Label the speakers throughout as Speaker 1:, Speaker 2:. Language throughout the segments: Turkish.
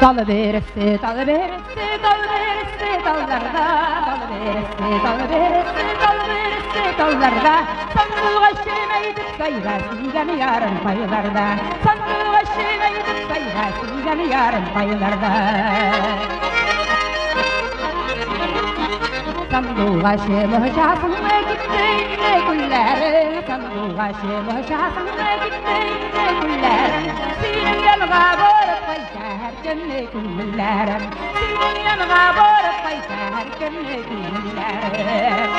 Speaker 1: Dal beresi, dal beresi, dal beresi, dallarda. Dal beresi, dal beresi, dal beresi, dallarda. Sandığa şemeydik sayılarsın gani yarın paylarda. Sandığa şemeydik sayılarsın gani yarın paylarda. Sandığa şemeyşasın gitti ne günlerin. Sandığa şemeyşasın gitti ne günlerin. Senin yanına varıp her cennet günlerim. Senin yanına varıp her cennet günlerim.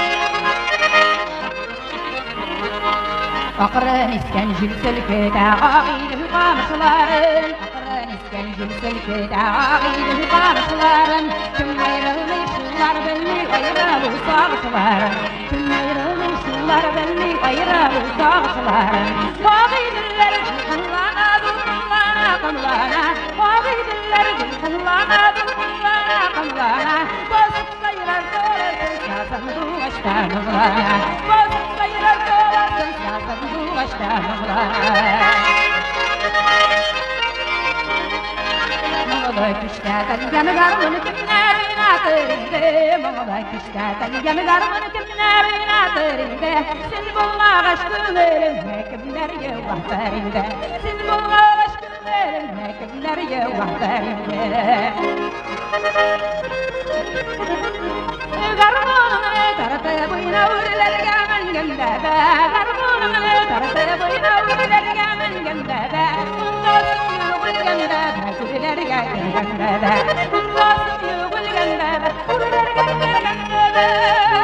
Speaker 1: Akırın iskencil sülkede ağıydım kamışların. Akırın iskencil sülkede ağıydım kamışların. Tüm ayrılmışlar belli ayrılı sağlıkların. Tüm ayrılmışlar belli ayrılı sağlıkların. Ağıydılar kulağına kulağına kulağına. Ağıydılar kulağına kulağına kulağına. Basıp sayılar dolasın sazın duvaştan kulağına. Basıp sayılar dolasın sazın duvaştan kulağına. Mağla küşlerden yanılarımın kimlerin atırında. Mağla küşlerden yanılarımın kimlerin atırında. Siz bulma aşkınlarım kimler yuvahlarında. Siz bulma aşkınlarım kimler yuvahlarında. Garmonun tarafı boyuna uğurlarga mengende. Garmonun tarafı boyuna uğurlarga mengende. Dostum yugulganda uğurlarga mengende. Dostum yugulganda uğurlarga mengende.